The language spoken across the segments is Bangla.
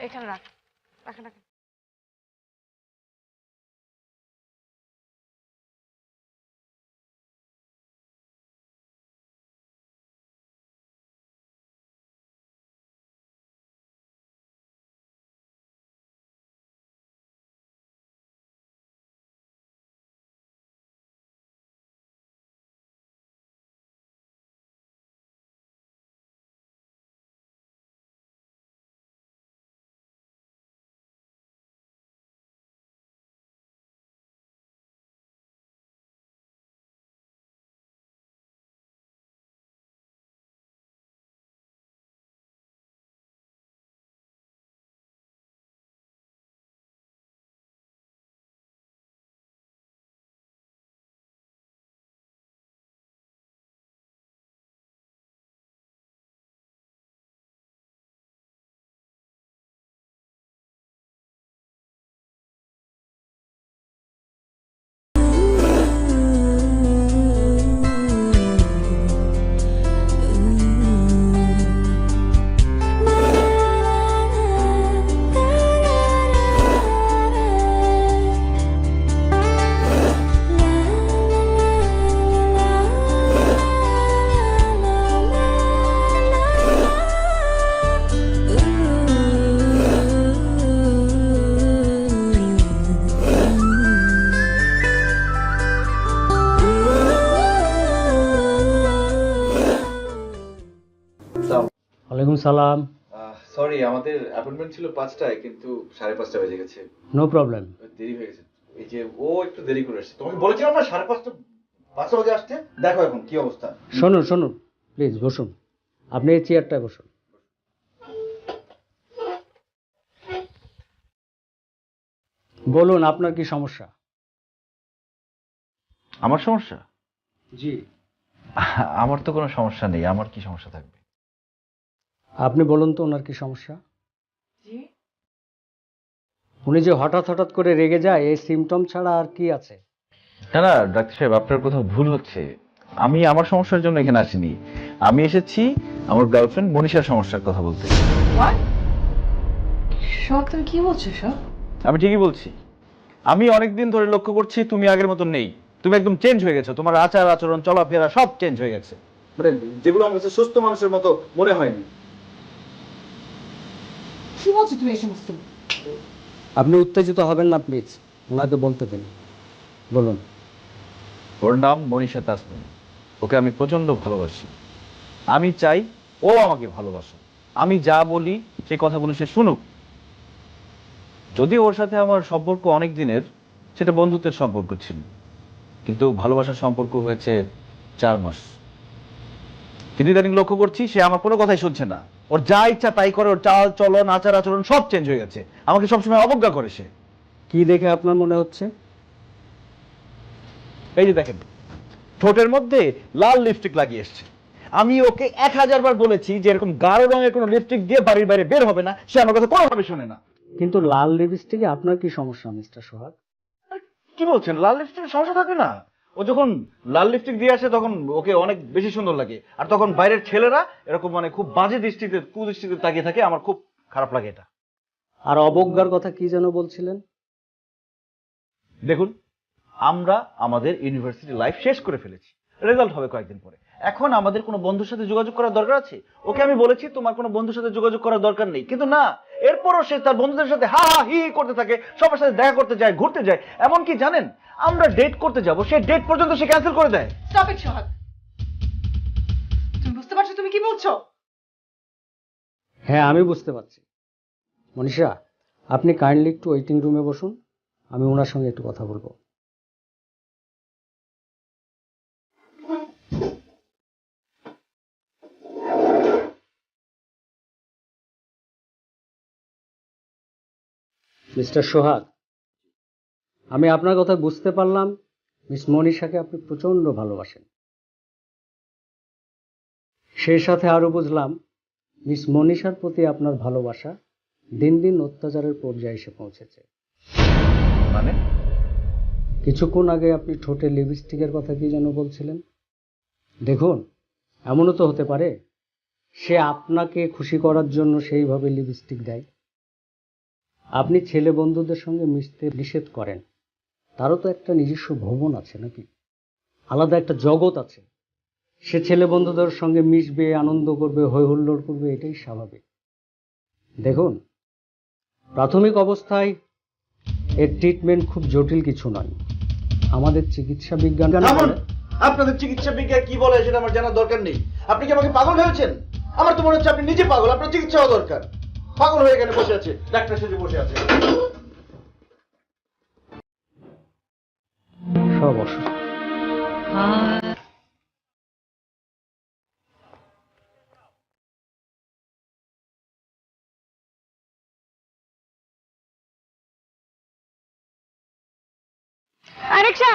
এখানে রাখ, রাখেন রাখেন। ওয়ালাইকুম সালাম। সরি, আমাদের অ্যাপয়েন্টমেন্ট ছিল 5টায়, কিন্তু 5:30 বেজে গেছে। No problem. দেরি হয়ে গেছে। এই যে ও একটু দেরি করে এসেছে। তোমাকে বলেছিলাম না 5:30 বাজে আসতে। দেখো এখন কি অবস্থা। শুনুন শুনুন, প্লিজ বসুন। আপনি এই চেয়ারটায় বসুন। বলুন আপনার কি সমস্যা? আমার সমস্যা? জি। আমার তো কোনো সমস্যা নেই, আমার কি সমস্যা থাকবে? আপনি বলুন তো ওনার কি সমস্যা? জি, উনি যে হঠাৎ হঠাৎ করে রেগে যায়, এই সিমটম ছাড়া আর কি আছে? না না ডাক্তার সাহেব, আপনার কোথাও ভুল হচ্ছে। আমি আমার সমস্যার জন্য এখানে আসিনি। আমি এসেছি আমার গার্লফ্রেন্ড মনীষার সমস্যার কথা বলতে। হোয়াট? সোহাগ, তুমি কি বলছো সব? আমি ঠিকই বলছি। আমি অনেকদিন ধরে লক্ষ্য করছি তুমি আগের মতো নেই। তুমি একদম চেঞ্জ হয়ে গেছো, তোমার আচার আচরণ চলাফেরা সব চেঞ্জ হয়ে গেছে, মানে যেগুলো আমার কাছে সুস্থ মানুষের মতো মনে হয়নি। কি বলছো তুমি এই সমস্ত? আপনি উত্তেজিত হবেন না প্লিজ, ওনাকে বলতে দিন। বলুন। ওর নাম মনীষা তাসনিম। ওকে আমি প্রচন্ড ভালোবাসি। আমি চাই ও আমাকে ভালোবাসে। আমি যা বলি সেই কথাগুলো সে শুনুক। যদি ওর সাথে আমার সম্পর্ক অনেক দিনের, সেটা বন্ধুত্বের সম্পর্ক ছিল, কিন্তু ভালোবাসার সম্পর্ক হয়েছে 4 মাস। কিন্তু ইদানিং লক্ষ্য করছি সে আমার কোনো কথাই শুনছে না। ওর যা ইচ্ছা তাই করে, ওর চাল চলন আচার আচরণ সব চেঞ্জ হয়ে গেছে। আমাকে সবসময় অবজ্ঞা করে সে। কি দেখে আপনার মনে হচ্ছে? এই যে দেখেন, ঠোঁটের মধ্যে লাল লিপস্টিক লাগিয়ে এসছে। আমি ওকে 1000 বার বলেছি যে এরকম গাঢ় রঙের কোনো লিপস্টিক দিয়ে বাড়ির বাইরে বের হবে না, সে আমার কথা কোনোভাবে শোনে না। কিন্তু লাল লিপস্টিকে আপনার কি সমস্যা মিস্টার সোহাগ? কি বলছেন, লাল লিপস্টিকের সমস্যা থাকে না? ও যখন লাল লিপস্টিক দিয়ে আসে তখন ওকে অনেক বেশি সুন্দর লাগে, আর তখন বাইরের ছেলেরা এরকম মানে খুব বাজে দৃষ্টিতে কুদৃষ্টিতে তাকিয়ে থাকে। আমার খুব খারাপ লাগে এটা। আর অবজ্ঞার কথা কি যেন বলছিলেন? দেখুন, আমরা আমাদের ইউনিভার্সিটি লাইফ শেষ করে ফেলেছি, রেজাল্ট হবে কয়েকদিন পরে। এখন আমাদের কোনো বন্ধুর সাথে যোগাযোগ করার দরকার আছে? ওকে আমি বলেছি তোমার কোনো বন্ধুর সাথে যোগাযোগ করার দরকার নেই, কিন্তু না, এরপরও সে তার বন্ধুদের সাথে হা হা হি হি করতে থাকে, সবার সাথে দেখা করতে যায়, ঘুরতে যায়। এমনকি জানেন, আমরা ডেট করতে যাব, সেই ডেট পর্যন্ত সে ক্যান্সেল করে দেয়। স্টপ ইট সোহাগ। তুমি বুঝতে পারছো তুমি কি বলছো? হ্যাঁ, আমি বুঝতে পারছি। মনীষা, আপনি কাইন্ডলি একটু ওয়েটিং রুমে বসুন, আমি ওনার সঙ্গে একটু কথা বলবো। মিস্টার সোহাগ, আমি আপনার কথা বুঝতে পারলাম মিস মনীষাকে আপনি প্রচন্ড ভালোবাসেন। সেই সাথে আরো বুঝলাম মিস মনীষার প্রতি আপনার ভালোবাসা দিন দিন অত্যাচারের পর্যায়ে এসে পৌঁছেছে। মানে? কিছুক্ষণ আগে আপনি ঠোঁটে লিপস্টিকের কথা কি যেন বলছিলেন। দেখুন, এমনও তো হতে পারে সে আপনাকে খুশি করার জন্য সেইভাবে লিপস্টিক দেয়। আপনি ছেলে বন্ধুদের সঙ্গে মিশতে নিষেধ করেন, তারও তো একটা নিজস্ব ভবন আছে নাকি, আলাদা একটা জগৎ আছে। সে ছেলে বন্ধুদের সঙ্গে মিশবে, আনন্দ করবে, হৈ হুল্লোড় করবে, এটাই স্বাভাবিক। দেখুন, প্রাথমিক অবস্থায় এর ট্রিটমেন্ট খুব জটিল কিছু নয়। আমাদের চিকিৎসা বিজ্ঞান আপনাদের চিকিৎসা বিজ্ঞান কি বলে সেটা আমার জানার দরকার নেই। আপনি কি আমাকে পাগল ভেবেছেন? আমার তো মনে হচ্ছে আপনি নিজে পাগল, আপনার চিকিৎসা হওয়া দরকার। পাগল হয়ে এখানে বসে আছে, ডাক্তার সেজে বসে আছে। সব অসুস্থ। রিক্সা।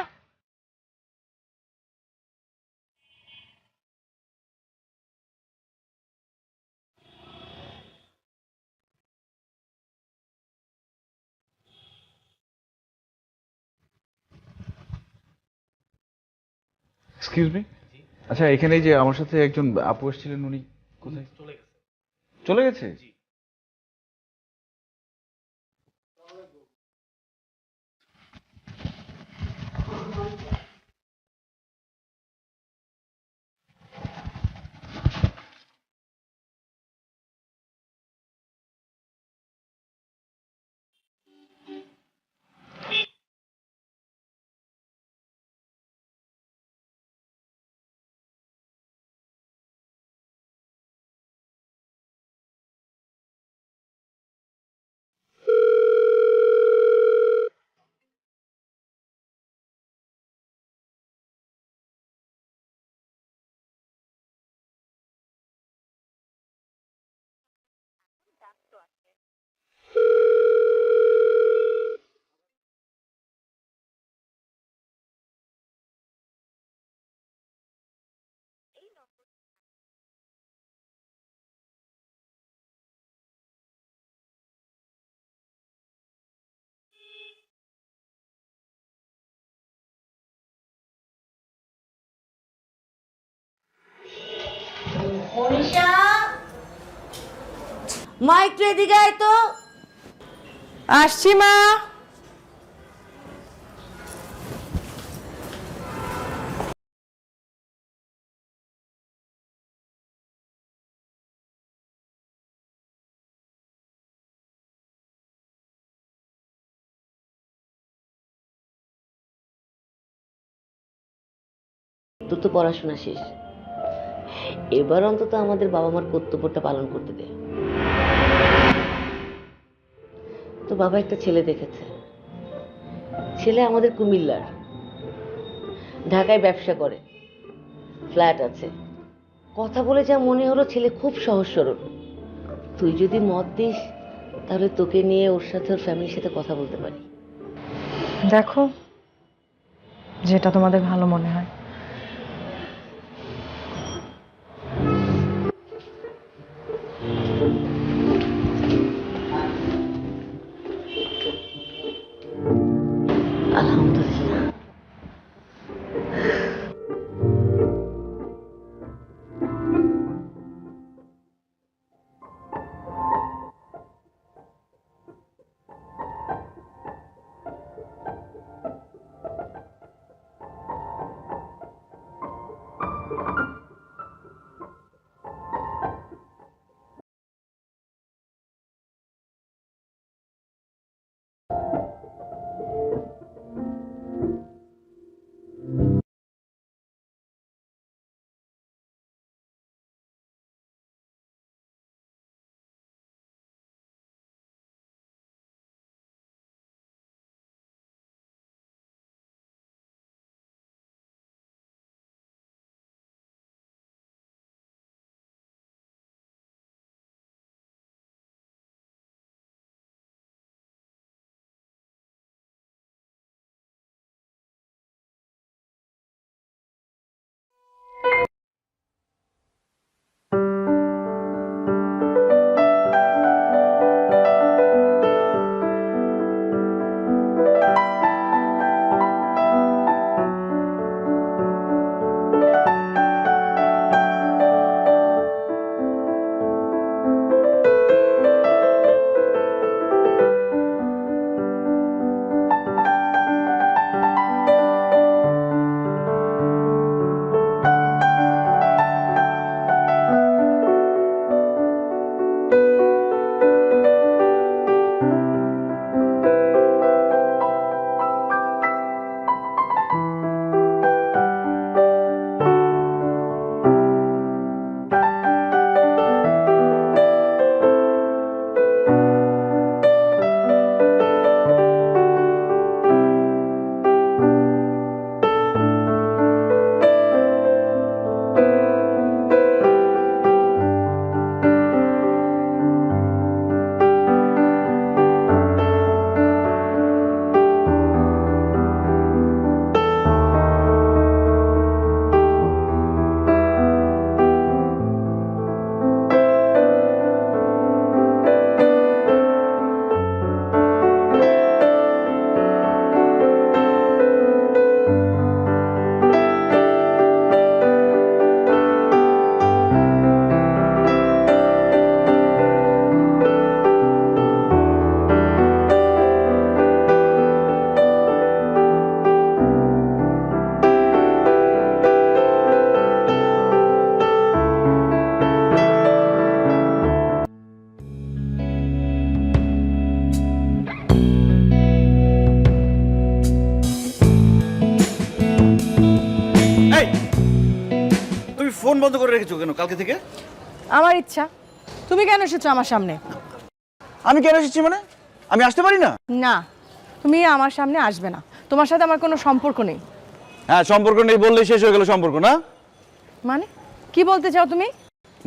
এক্সকিউজ মি, আচ্ছা এখানে যে আমার সাথে একজন আপু এসেছিলেন, উনি কোথায়? চলে গেছে? মনীষা, মা একটু এদিকে আয় তো। আসছি মা। তোর তো পড়াশোনা শেষ, এবার অন্তত আমাদের বাবা মার কর্তব্যটা পালন করতে দে। তো বাবা একটা ছেলে দেখেছে, ছেলে আমাদের কুমিল্লার, ঢাকায় ব্যবসা করে, ফ্ল্যাট আছে। কথা বলে যা মনে হলো ছেলে খুব সহজ সরল। তুই যদি মত দিস তাহলে তোকে নিয়ে ওর সাথে ওর ফ্যামিলির সাথে কথা বলতে পারি। দেখো, যেটা তোমাদের ভালো মনে হয়। আলহামদুলিল্লাহ। ফোন বন্ধ করে রেখেছো কেন কালকে থেকে? আমার ইচ্ছা। তুমি কেন এসেছো আমার সামনে? আমি কেন এসেছি মানে? আমি আসতে পারি না? না, তুমি আমার সামনে আসবে না। তোমার সাথে আমার কোনো সম্পর্ক নেই। হ্যাঁ, সম্পর্ক নেই বললেই শেষ হয়ে গেল সম্পর্ক, না? মানে কি বলতে চাও তুমি?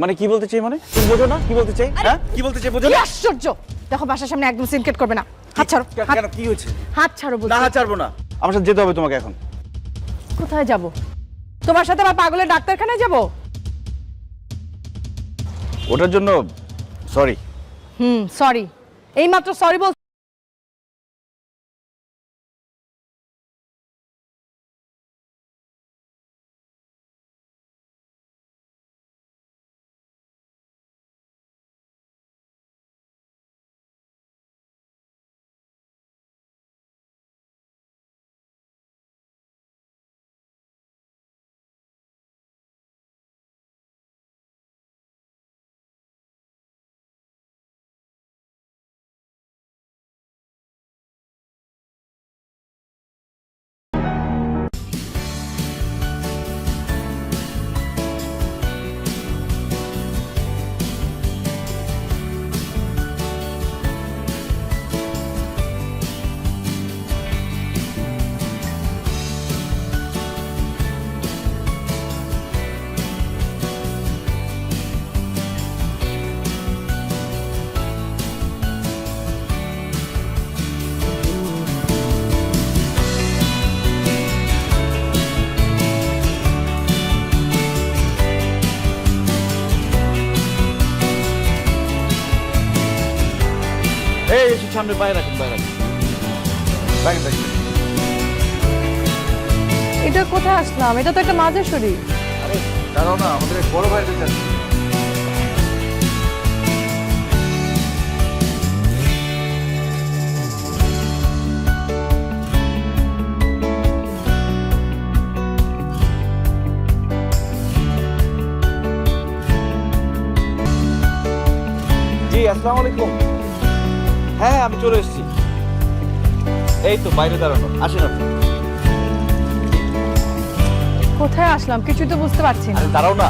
মানে কি বলতে চাই মানে? তুমি বোঝো না কি বলতে চাই? হ্যাঁ, কি বলতে চাই বোঝো কি না? আশ্চর্য! দেখো বাসার সামনে একদম সিনকেট করবে না। হাত ছাড়ো। কেন কি হয়েছে? হাত ছাড়ো না, বলছি। হাত ছাড়বো না। আমার সাথে যেতে হবে তোমাকে এখন। কোথায় যাব? তোমার সাথে আমার পাগলের ডাক্তারখানায় যাব? ওটার জন্য সরি। সরি। এইমাত্র সরি বল। এই এসে সামনে বাইরে রাখুন, বাইরে রাখুন। রাখেন, রাখেন। এটা কোথায় আসলাম? এটা তো একটা মাঝের শরীর। আরে দাঁড়াও না, আমাদের এক বড় ভাইদের কাছে। জি, আসসালামু আলাইকুম। হ্যাঁ, আমি চলে এসেছি। এই তো বাইরে দাঁড়ানো, আসেন আপনি। কোথায় আসলাম কিছুই তো বুঝতে পারছি না। আরে দাঁড়াও না।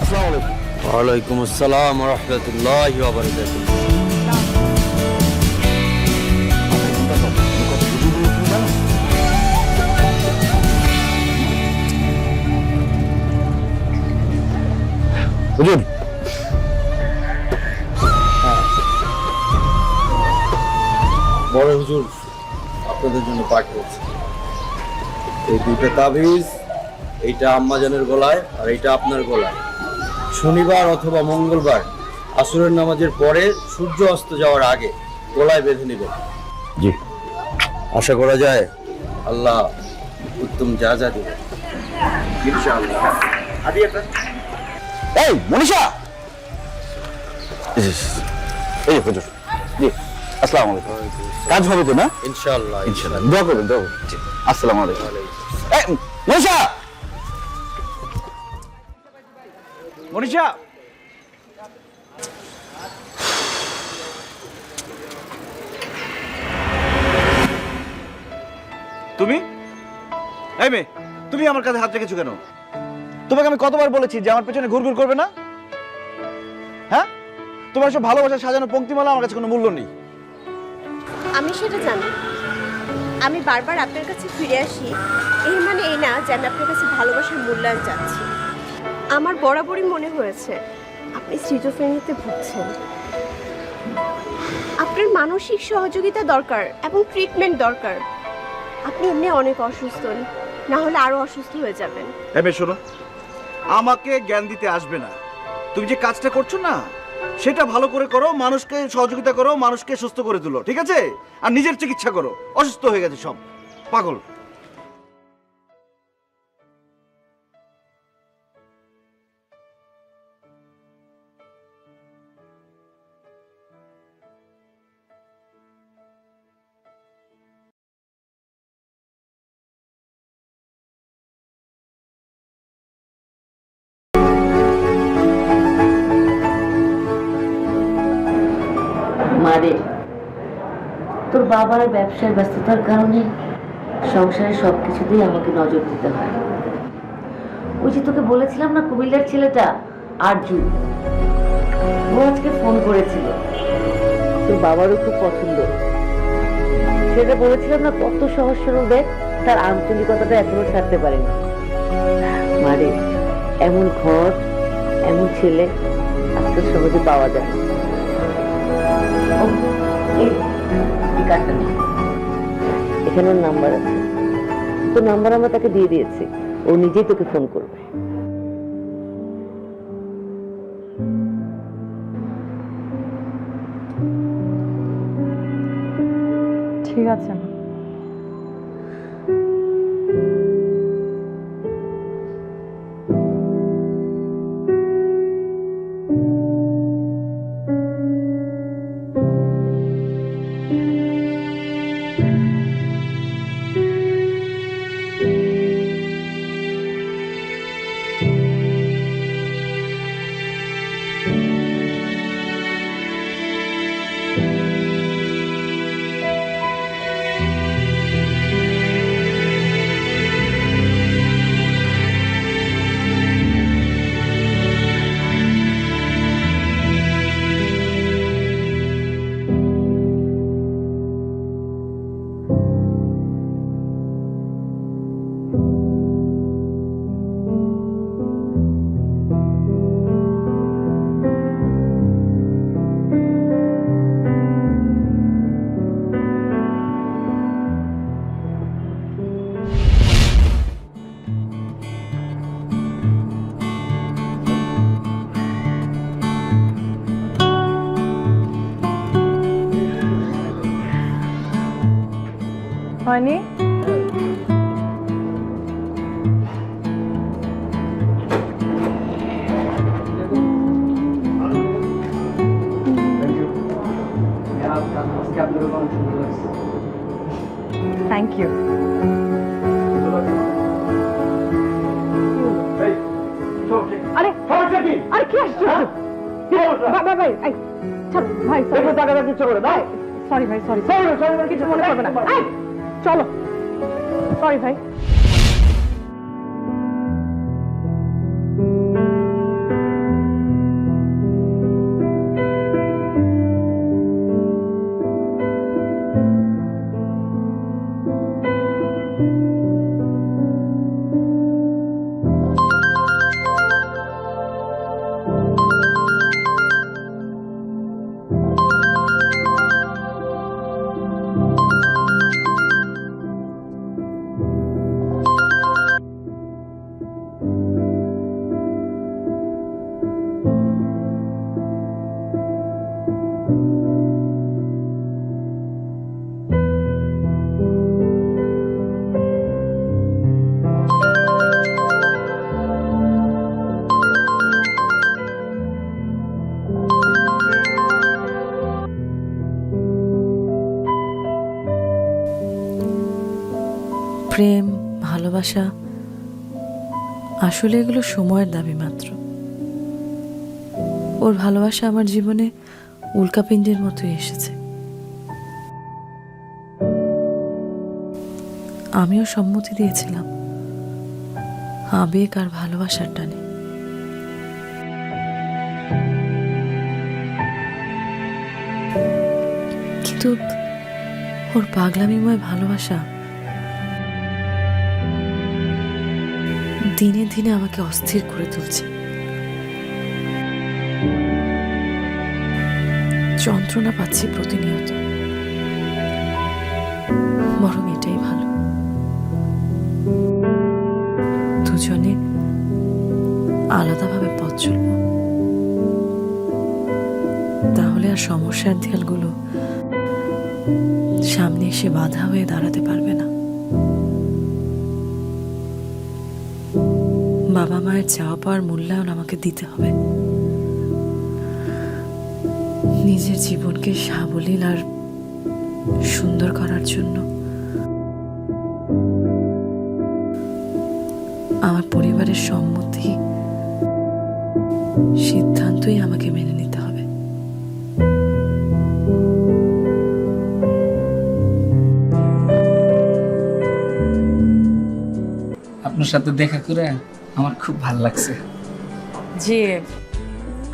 আসসালামু আলাইকুম। ওয়ালাইকুম আসসালাম ওয়া রাহমাতুল্লাহি ওয়া বারাকাতুহু। হুজুর, বড় হুজুর আপনাদের জন্য পাঠ করছে। এই দুইটা তাবিজ, এইটা আম্মাজানের গলায় আর এইটা আপনার গলায়। শনিবার অথবা মঙ্গলবার আসরের নামাজের পরে সূর্য অস্ত যাওয়ার আগে গলায় বেঁধে নেবেন। জি। আশা করা যায় আল্লাহ উত্তম যা যা দেবেন ইনশাআল্লাহ। আদি একটা। এই মনীষা, এই হুজুর। জি, আসসালামু আলাইকুম। কাজ হবে তো না? ইনশাআল্লাহ ইনশাআল্লাহ। দোয়া করবেন, দোয়া করবেন। জি, আসসালামু আলাইকুম। এই মনীষা, মনীষা। তুমি এই মেয়ে, তুমি আমার কাছে হাত রেখেছো কেন? তোমাকে আমি কতবার বলেছি যে আমার পেছনে ঘুরঘুর করবে না? হ্যাঁ, তোমার সব ভালোবাসা সাজানো পংক্তিমালা আমার কাছে কোনো মূল্য নেই। আমি সেটা জানি। আমি বারবার আপনার কাছে ফিরে আসি, এই মানে এই না যে আমি আপনার কাছে ভালোবাসার মূল্যায়ন চাচ্ছি। আমার বরাবরই মনে হয়েছে আপনি স্কিজোফ্রেনিতে ভুগছেন। আপনার মানসিক সহযোগিতা দরকার এবং ট্রিটমেন্ট দরকার। আপনি এমনি অনেক অসুস্থ, না হলে আরো অসুস্থ হয়ে যাবেন। হ্যাঁ, শোনো, আমাকে জ্ঞান দিতে আসবে না। তুমি যে কাজটা করছো না সেটা ভালো করে করো, মানুষকে সহযোগিতা করো, মানুষকে সুস্থ করে তুলো, ঠিক আছে? আর নিজের চিকিৎসা করো। অসুস্থ হয়ে গেছে সব, পাগল। মারে বাবার ব্যবসার ব্যস্ততার কারণে সংসারের সবকিছুতেই আমাকে নজর দিতে হয়। ওই যে তোকে বলেছিলাম না কুমিল্লার ছেলেটা আরজু, ও আজকে ফোন করেছিল, তোর বাবারও খুব পছন্দ। সেটা বলেছিলাম না কত সহজ সরল, দেখ তার আঞ্চলিকতাটা এখনো ছাড়তে পারেনি। মানে এমন ঘর, এমন ছেলে আজকাল সহজে পাওয়া যায় না। ও, এই কার্ডটা নে। এখানে ওর নাম্বার আছে, তোর নাম্বার আমরা তাকে দিয়ে দিয়েছি, ও নিজেই তোকে ফোন করবে। ঠিক আছে মা। হয়নি? Thank you. আরে আরে কি আসছে? ভাই ভাই ভাই সরি ভাই, সরি কিছু মনে করবে না। চলো, সরি ভাই। প্রেম, ভালোবাসা আসলে এগুলো সময়ের দাবি মাত্র। ওর ভালোবাসা আমার জীবনে উল্কাপিণ্ডের মতোই এসেছে। আমিও সম্মতি দিয়েছিলাম আবেগ আর ভালোবাসার টানে। কিন্তু ওর পাগলামিময় ভালোবাসা দিনে দিনে আমাকে অস্থির করে তুলছে। যন্ত্রণা পাচ্ছি প্রতিনিয়ত। বরং এটাই ভালো, দুজনে আলাদাভাবে পথ চলব, তাহলে আর সমস্যার দেয়ালগুলো সামনে এসে বাধা হয়ে দাঁড়াতে পারবে না। বাবা মায়ের চাওয়া পাওয়ার মূল্যায়ন আমাকে দিতে হবে। নিজের জীবনকে সাবলীল আর সুন্দর করার জন্য আমার পরিবারের সম্মতি, সিদ্ধান্তই আমাকে মেনে নিতে হবে। আপনার সাথে দেখা করে আমার খুব ভালো লাগছে। জি,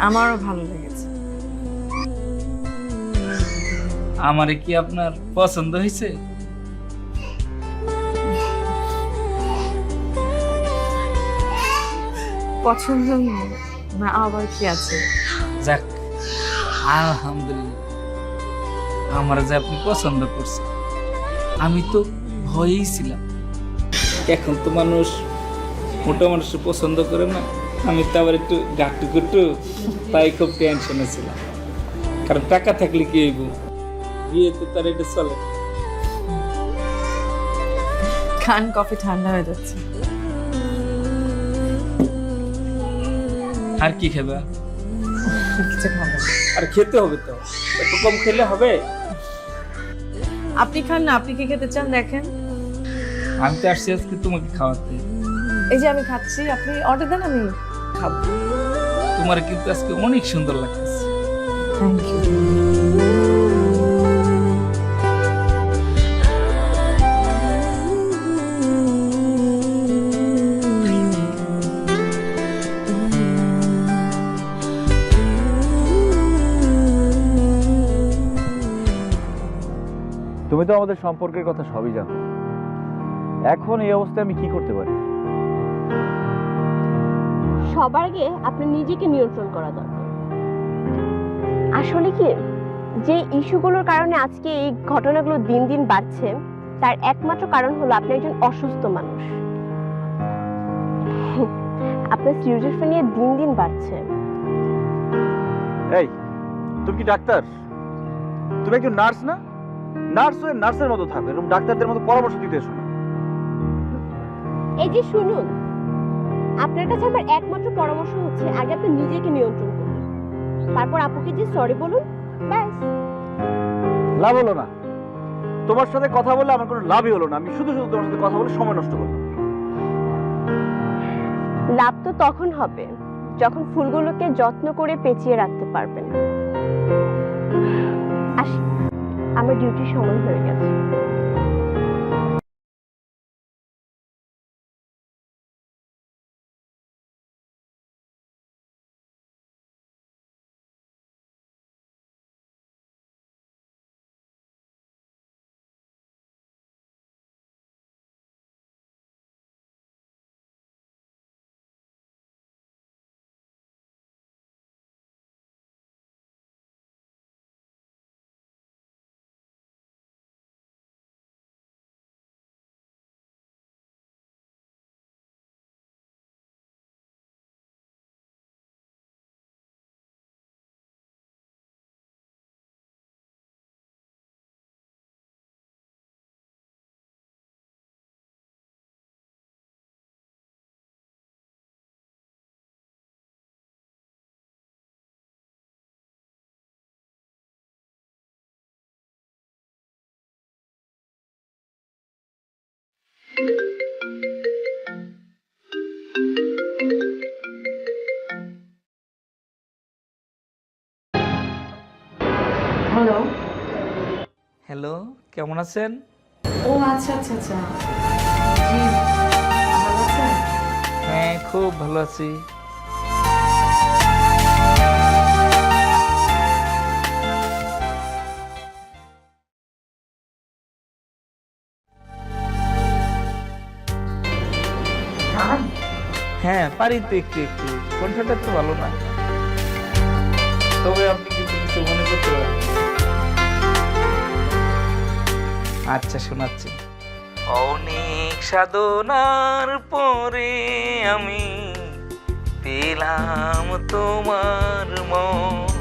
আমারও ভালো লেগেছে। আমারে কি আপনার পছন্দ হয়েছে? পছন্দ না আবার কি আছে? যাক, আলহামদুলিল্লাহ, আমার যে আপনি পছন্দ করছেন। আমি তো ভয়েই ছিলাম, এখন তো মানুষ মোটা মানুষের পছন্দ করে না, আমি তো আবার একটু গাট্টু গুট্টু, তাই খুব টেনশনে ছিলাম। কারণ টাকা থাকলে কি হইব, বিয়ে তো তার এটা চলে। খান, কফি ঠান্ডা হয়ে যাচ্ছে। আর কি খাবে? কিছু খাবো না। আর খেতে হবে তো, একটু কম খেলে হবে। আপনি খান না, আপনি কি খেতে চান দেখেন। আমি তো আসছি আজকে তোমাকে খাওয়াতে। এই যে আমি খাচ্ছি, আপনি অর্ডার দেন, আমি খাবো। তোমার কিন্তু আজকে অনেক সুন্দর লাগতেছে। Thank you. তুমি তো আমাদের সম্পর্কের কথা সবই জানো, এখন এই অবস্থায় আমি কি করতে পারি? সবার আগে আপনি নিজেকে নিয়ন্ত্রণ করা দরকার। আসলে কি, যে ইস্যুগুলোর কারণে আজকে এই ঘটনাগুলো দিন দিন বাড়ছে, তার একমাত্র কারণ হলো আপনি একজন অসুস্থ মানুষ। আপনার সিরিয়াসনেস নিয়ে দিন দিন বাড়ছে। এই, তুমি কি ডাক্তার? তুমি একজন নার্স না? নার্স হয়ে নার্সের মতো থাকবে, এরকম ডাক্তারদের মতো পরামর্শ দিতে এসো না। এই যে শুনুন, আপনার কাছে আমার একমাত্র পরামর্শ হচ্ছে আগে আপনি নিজেকে নিয়ন্ত্রণ করুন, তারপর আপুকে যে সরি বলুন, ব্যাস। লাভ হলো না, তোমার সাথে কথা বলে আমার কোনো লাভই হলো না। আমি শুধু শুধু তোমার সাথে কথা বলে সময় নষ্ট করলাম। লাভ তো তখন হবে যখন ফুলগুলোকে যত্ন করে পেঁচিয়ে রাখতে পারবেন। আসি, আমার ডিউটির সময় হয়ে গেছে। হ্যালো। হ্যালো, কেমন আছেন? ও আচ্ছা আচ্ছা আচ্ছা, জি ভালো আছেন? হ্যাঁ, খুব ভালো আছি। হ্যাঁ, পারি তো একটু একটু, কণ্ঠটা তো ভালো না, তবে আপনি কিছু কিছু মনে করতে পারেন। আচ্ছা, শোনাচ্ছি। অনেক সাধনার পরে আমি পেলাম তোমার মন,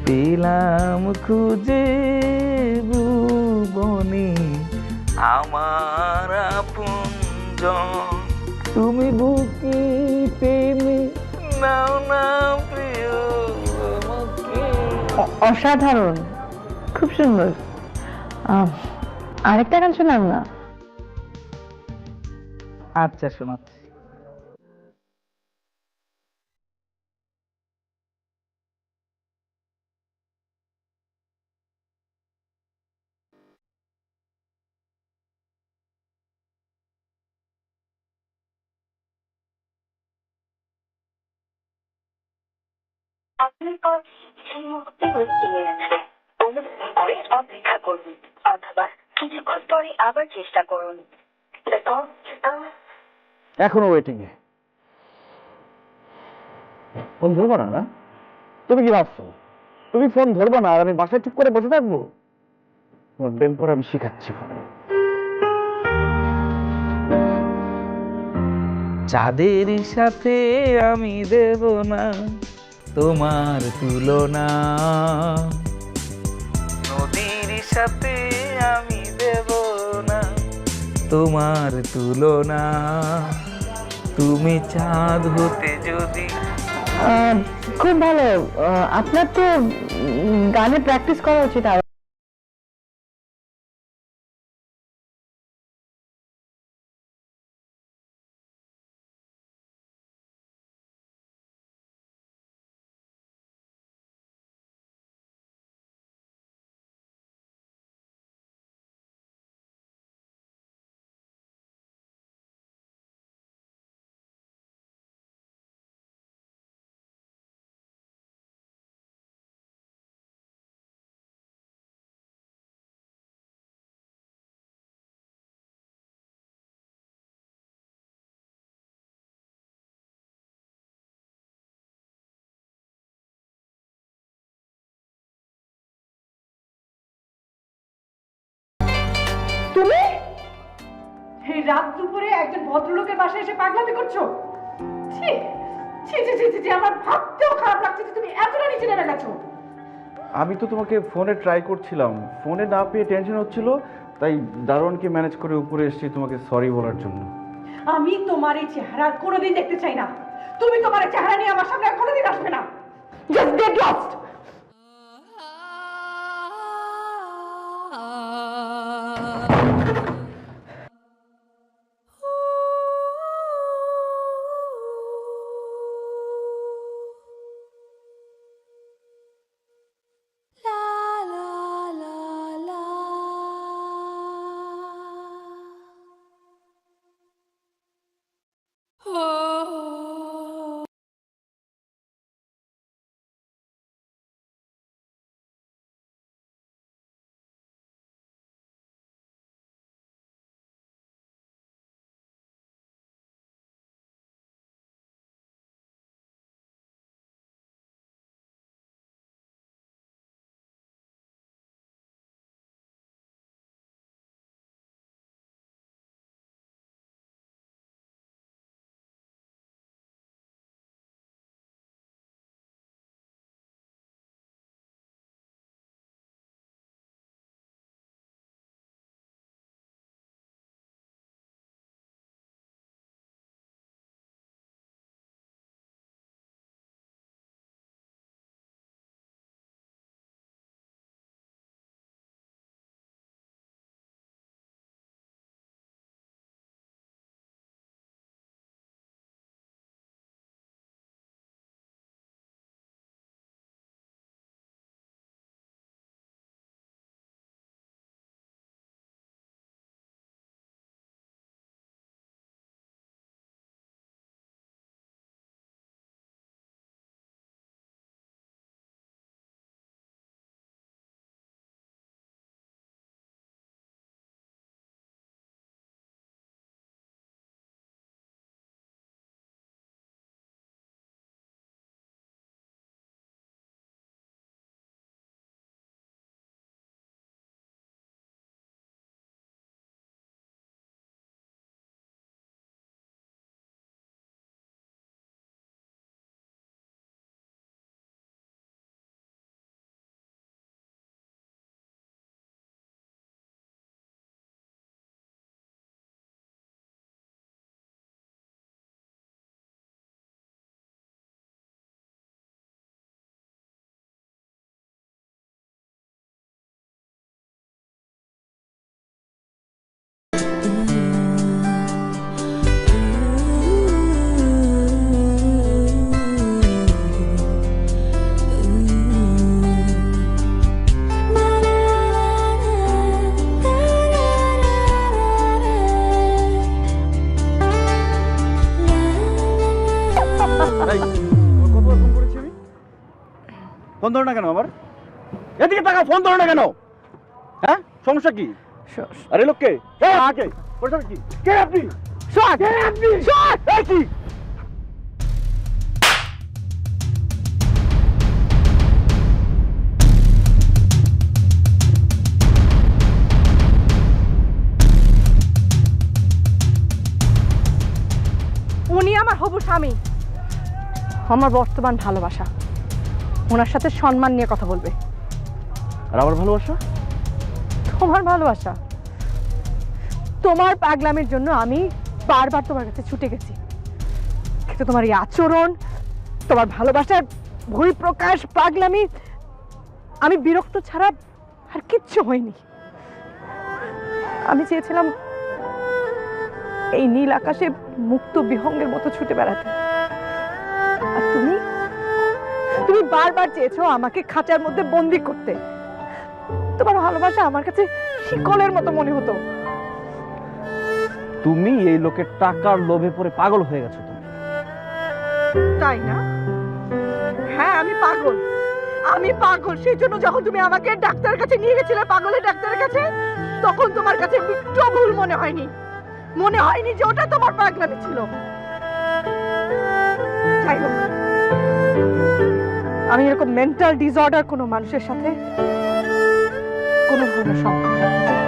পেলাম খুঁজে ভুবনে আমার আপনজন। তুমি বুকে টেনে নাও না প্রিয় আমাকে। অসাধারণ, খুব সুন্দর। আরেকটা গান শোনান না। আচ্ছা, শোনাচ্ছি। আপনার কল সেই মুহূর্তে হয়ে গেছে। অনুগ্রহ করে অপেক্ষা করুন অথবা কিছুক্ষণ পরে আবার চেষ্টা করুন। এখনো ওয়েটিং এ। ফোন ধরবো না না? তুমি কি ভাবছো তুমি ফোন ধরবো না আর আমি বাসায় চুপ করে বসে থাকবো? তোমার প্রেম করে আমি শিখাচ্ছি। চাঁদের সাথে আমি দেব না তোমার তুলনা, নদীর সাথে আমি দেব না তোমার তুলনা, তুমি চাঁদ হতে যদি। খুব ভালো। আপনার তো গানে প্র্যাকটিস করা উচিত। তুমি এই রাত দুপুরে একজন ভদ্রলোকের বাসায় এসে পাগলামি করছো? ছি ছি ছি ছি ছি, আমার ভাবতেও খারাপ লাগছে যে তুমি এতটা নিচে নেমে গেছো। আমি তো তোমাকে ফোনে ট্রাই করছিলাম, ফোনে না পেয়ে টেনশন হচ্ছিল, তাই দারোয়ানকে ম্যানেজ করে উপরে এসেছি তোমাকে সরি বলার জন্য। আমি তোমার এই চেহারা আর কোনোদিন দেখতে চাই না। তুমি তোমার এই চেহারা নিয়ে আমার সামনে আর কোনোদিন আসবে না। Just get lost. ফোন ধরো না কেন আমার? এদিকে টাকা, ফোন ধরো না কেন? হ্যাঁ, সমস্যা কি? আরে লোককে কে? কি কে আপনি? কি উনি আমার হবু স্বামী, আমার বর্তমান ভালোবাসা। ওনার সাথে সম্মান নিয়ে কথা বলবে। আর আমার ভালোবাসা? তোমার ভালোবাসা? তোমার পাগলামির জন্য আমি বারবার তোমার কাছে ছুটে গেছি, কিন্তু তোমার এই আচরণ, তোমার ভালোবাসার বহিঃপ্রকাশ, পাগলামি, আমি বিরক্ত ছাড়া আর কিচ্ছু হয়নি। আমি চেয়েছিলাম এই নীল আকাশে মুক্ত বিহঙ্গের মতো ছুটে বেড়াতে, আর তুমি তুমি বারবার চেয়েছো আমাকে খাঁচার মধ্যে বন্দি করতে। তোমার ভালোবাসা আমার কাছে শিকলের মতো মনে হতো। তুমি এই লোকের টাকার লোভে পড়ে পাগল হয়ে গেছো। তুমি তাই না? হ্যাঁ, আমি পাগল, আমি পাগল। সেই জন্য যখন তুমি আমাকে ডাক্তারের কাছে নিয়ে গেছিলে, পাগলের ডাক্তারের কাছে, তখন তোমার কাছে একটু ভুল মনে হয়নি? মনে হয়নি যে ওটা তোমার পাগলামি ছিল? যাই হোক, আমি এরকম মেন্টাল ডিসঅর্ডার কোনো মানুষের সাথে কোনো ধরনের সম্পর্ক রাখতে চাই না।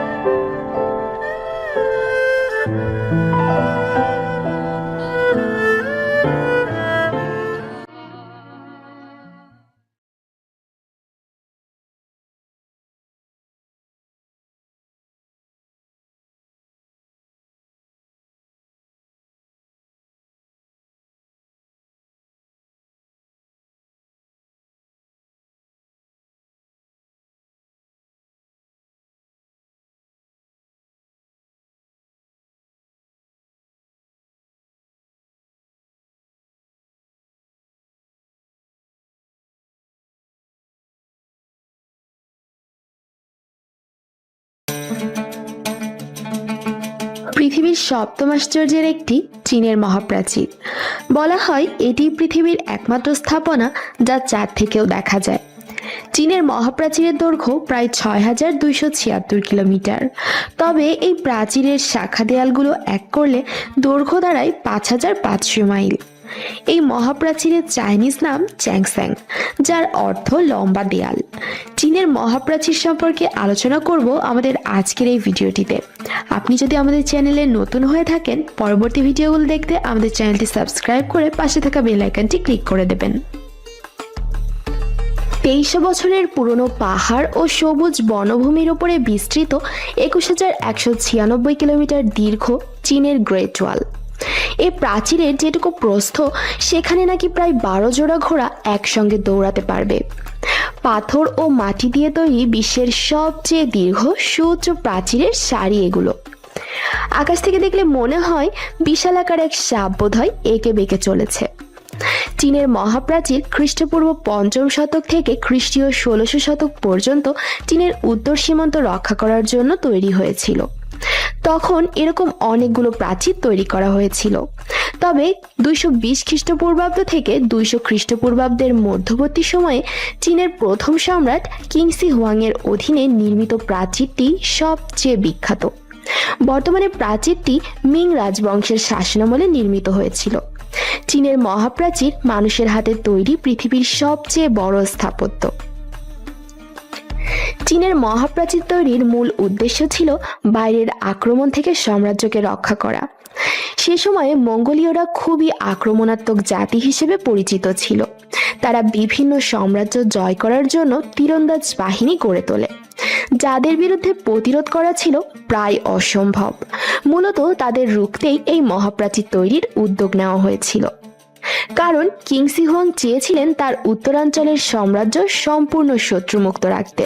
পৃথিবীর সপ্তম আশ্চর্যের একটি চীনের মহাপ্রাচীর। বলা হয় এটি পৃথিবীর একমাত্র স্থাপনা যা চাঁদ থেকেও দেখা যায়। চীনের মহাপ্রাচীরের দৈর্ঘ্য প্রায় ৬,২৭৬ কিলোমিটার। তবে এই প্রাচীরের শাখা দেয়ালগুলো এক করলে দৈর্ঘ্য দাঁড়ায় ৫,৫০০ মাইল। এই মহাপ্রাচীরের চাইনিজ নাম চ্যাংস্যাং, যার অর্থ লম্বা দেয়াল। চীনের মহাপ্রাচীর সম্পর্কে আলোচনা করব আমাদের আজকের এই ভিডিওটিতে। আপনি যদি আমাদের চ্যানেলে নতুন হয়ে থাকেন, পরবর্তী ভিডিওগুলো দেখতে আমাদের চ্যানেলটি সাবস্ক্রাইব করে পাশে থাকা বেল আইকনটি ক্লিক করে দেবেন। ২৩০০ বছরের পুরনো পাহাড় ও সবুজ বনভূমির উপরে বিস্তৃত ২১,১৯৬ কিলোমিটার দীর্ঘ চীনের গ্রেট ওয়াল। এই প্রাচীরের যেটুকু প্রস্থ, সেখানে নাকি প্রায় ১২ জোড়া ঘোড়া একসঙ্গে দৌড়াতে পারবে। পাথর ও মাটি দিয়ে তৈরি বিশ্বের সবচেয়ে দীর্ঘ সুউচ্চ প্রাচীরের সারি এগুলো। আকাশ থেকে দেখলে মনে হয় বিশাল আকার এক সাপ বোধহয় এঁকে বেঁকে চলেছে। চীনের মহাপ্রাচীর খ্রিস্টপূর্ব ৫ম শতক থেকে খ্রিস্টীয় ১৬০০ শতক পর্যন্ত চীনের উত্তর সীমান্ত রক্ষা করার জন্য তৈরি হয়েছিল। তখন এরকম অনেকগুলো প্রাচীর তৈরি করা হয়েছিল। তবে ২২০ খ্রিস্টপূর্বাব্দ থেকে ২০০ খ্রিস্টপূর্বাব্দের মধ্যবর্তী সময়ে চীনের প্রথম সম্রাট কিংসি হুয়াংয়ের অধীনে নির্মিত প্রাচীরটি সবচেয়ে বিখ্যাত। বর্তমানে প্রাচীরটি মিং রাজবংশের শাসনামলে নির্মিত হয়েছিল। চীনের মহাপ্রাচীর মানুষের হাতে তৈরি পৃথিবীর সবচেয়ে বড় স্থাপত্য। চীনের মহাপ্রাচীর তৈরির মূল উদ্দেশ্য ছিল বাইরের আক্রমণ থেকে সাম্রাজ্যকে রক্ষা করা। সে সময়ে মঙ্গোলীয়রা খুবই আক্রমণাত্মক জাতি হিসেবে পরিচিত ছিল। তারা বিভিন্ন সাম্রাজ্য জয় করার জন্য তীরন্দাজ বাহিনী গড়ে তোলে, যাদের বিরুদ্ধে প্রতিরোধ করা ছিল প্রায় অসম্ভব। মূলত তাদের রুখতেই এই মহাপ্রাচীর তৈরির উদ্যোগ নেওয়া হয়েছিল। কারণ কিংসি হুয়াং চেয়েছিলেন তার উত্তরাঞ্চলের সাম্রাজ্য সম্পূর্ণ শত্রুমুক্ত রাখতে।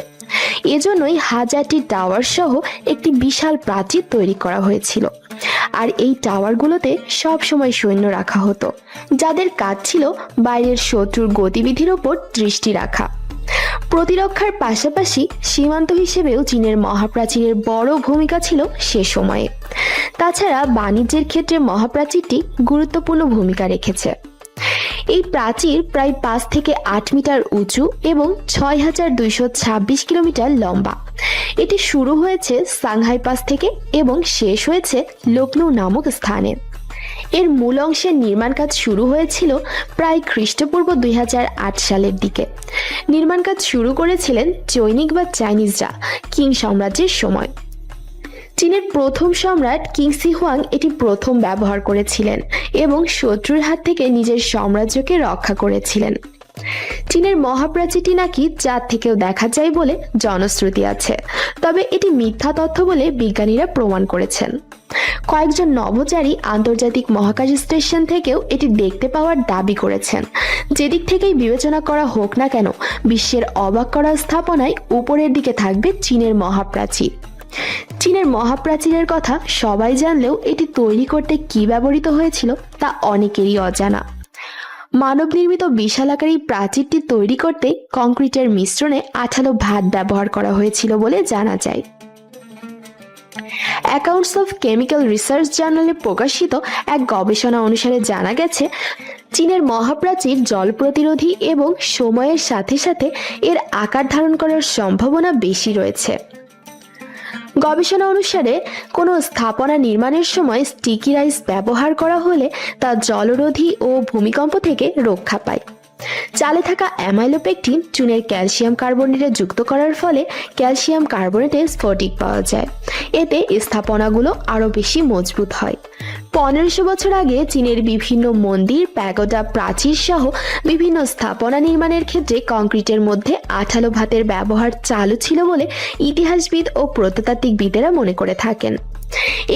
এজন্যই হাজারটি টাওয়ার সহ একটি বিশাল প্রাচীর তৈরি করা হয়েছিল। আর এই টাওয়ারগুলোতে সব সময় সৈন্য রাখা হতো, যাদের কাজ ছিল বাইরের শত্রুর গতিবিধির ওপর দৃষ্টি রাখা। প্রতিরক্ষার পাশাপাশি সীমান্ত হিসেবেও চীনের মহাপ্রাচীরের বড় ভূমিকা ছিল সে সময়ে। তাছাড়া বাণিজ্যের ক্ষেত্রে মহাপ্রাচীরটি গুরুত্বপূর্ণ ভূমিকা রেখেছে। এই প্রাচীর প্রায় 5 থেকে 8 মিটার উঁচু এবং 6226 কিলোমিটার লম্বা। এটি শুরু হয়েছে সাংহাই পাস থেকে এবং শেষ হয়েছে লখনৌ নামক স্থানে। এর মূল অংশের নির্মাণ কাজ শুরু হয়েছিল প্রায় খ্রিস্টপূর্ব 2008 সালের দিকে। নির্মাণ কাজ শুরু করেছিলেন চৈনিক বা চাইনিজরা কিং সাম্রাজ্যের সময়। চীনের প্রথম সম্রাট কিং সি হুয়াং এটি প্রথম ব্যবহার করেছিলেন এবং শত্রুর হাত থেকে নিজের সাম্রাজ্যকে রক্ষা করেছিলেন। চীনের মহাপ্রাচীরটি নাকি চাঁদ থেকেও দেখা যায় বলে জনশ্রুতি আছে, তবে এটি মিথ্যা তথ্য বলে বিজ্ঞানীরা প্রমাণ করেছেন। কয়েকজন নভোচারী আন্তর্জাতিক মহাকাশ স্টেশন থেকেও এটি দেখতে পাওয়ার দাবি করেছেন। যেদিক থেকেই বিবেচনা করা হোক না কেন, বিশ্বের অবাক করা স্থাপনায় উপরের দিকে থাকবে চীনের মহাপ্রাচীর। চীনের মহাপ্রাচীরের কথা সবাই জানলেও এটি তৈরি করতে কি ব্যবহৃত হয়েছিল তা অনেকেরই অজানা। মানব নির্মিত বিশাল আকারের প্রাচীরটি তৈরি করতে কংক্রিটের মিশ্রণে আঠালো ভাত ব্যবহার করা হয়েছিল বলে জানা যায়। অ্যাকাউন্টস অফ কেমিক্যাল রিসার্চ জার্নালে প্রকাশিত এক গবেষণা অনুসারে জানা গেছে চীনের মহাপ্রাচীর জল প্রতিরোধী এবং সময়ের সাথে সাথে এর আকার ধারণ করার সম্ভাবনা বেশি রয়েছে। গবেষণা অনুসারে কোনো স্থাপনা নির্মাণের সময় স্টিকি রাইস ব্যবহার করা হলে তা জলরোধী ও ভূমিকম্প থেকে রক্ষা পায়। চালে থাকা অ্যামাইলোপেকটিন চুনের ক্যালসিয়াম কার্বনেটে যুক্ত করার ফলে ক্যালসিয়াম কার্বনেটের স্ফটিক পাওয়া যায়। এতে স্থাপনাগুলো আরও বেশি মজবুত হয়। 1500 বছর আগে চীনের বিভিন্ন মন্দির, প্যাগোডা, প্রাচীর সহ বিভিন্ন স্থাপনা নির্মাণের ক্ষেত্রে কংক্রিটের মধ্যে আঠালো ভাতের ব্যবহার চালু ছিল বলে ইতিহাসবিদ ও প্রত্নতাত্ত্বিকবিদেরা মনে করে থাকেন।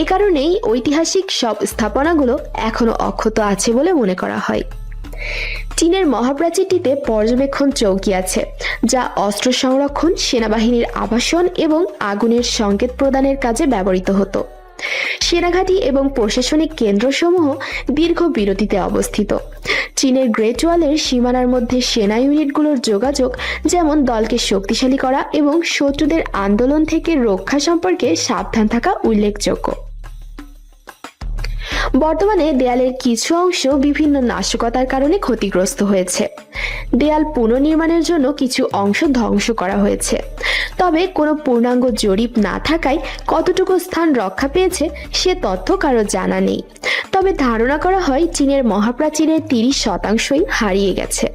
এ কারণেই ঐতিহাসিক সব স্থাপনাগুলো এখনো অক্ষত আছে বলে মনে করা হয়। চীনের মহাপ্রাচীরটিতে পর্যবেক্ষণ চৌকি আছে, যা অস্ত্র সংরক্ষণ, সেনাবাহিনীর আবাসন এবং আগুনের সংকেত প্রদানের কাজে ব্যবহৃত হতো। সেনাঘাঁটি এবং প্রশাসনিক কেন্দ্রসমূহ দীর্ঘ বিরতিতে অবস্থিত। চীনের গ্রেট ওয়ালের সীমানার মধ্যে সেনা ইউনিটগুলোর যোগাযোগ যেমন দলকে শক্তিশালী করা এবং শত্রুদের আন্দোলন থেকে রক্ষা সম্পর্কে সাবধান থাকা উল্লেখযোগ্য। বর্তমানে দেয়ালের কিছু অংশ বিভিন্ন নাশকতার কারণে ক্ষতিগ্রস্ত হয়েছে। দেয়াল পুনর্নির্মাণের জন্য কিছু অংশ ধ্বংস করা হয়েছে, তবে কোনো পূর্ণাঙ্গ জরিপ না থাকায় কতটুকু স্থান রক্ষা পেয়েছে সে তথ্য কারো জানা নেই। তবে ধারণা করা হয় চীনের মহাপ্রাচীরের 30% হারিয়ে গেছে।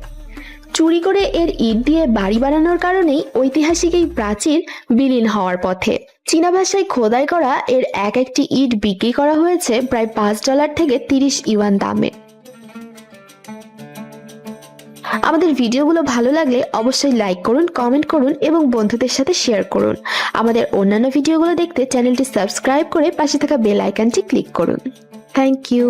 চুরি করে এর ইট দিয়ে বাড়ি বানানোর কারণেই ঐতিহাসিক এই প্রাচীর বিলীন হওয়ার পথে। চীনা ভাষায় খোদাই করা এর এক একটি ইট বিক্রি করা হয়েছে প্রায় $5 থেকে 30 ইউয়ান দামে। আমাদের ভিডিওগুলো ভালো লাগলে অবশ্যই লাইক করুন, কমেন্ট করুন এবং বন্ধুদের সাথে শেয়ার করুন। আমাদের অন্যান্য ভিডিওগুলো দেখতে চ্যানেলটি সাবস্ক্রাইব করে পাশে থাকা বেল আইকনটি ক্লিক করুন। Thank you.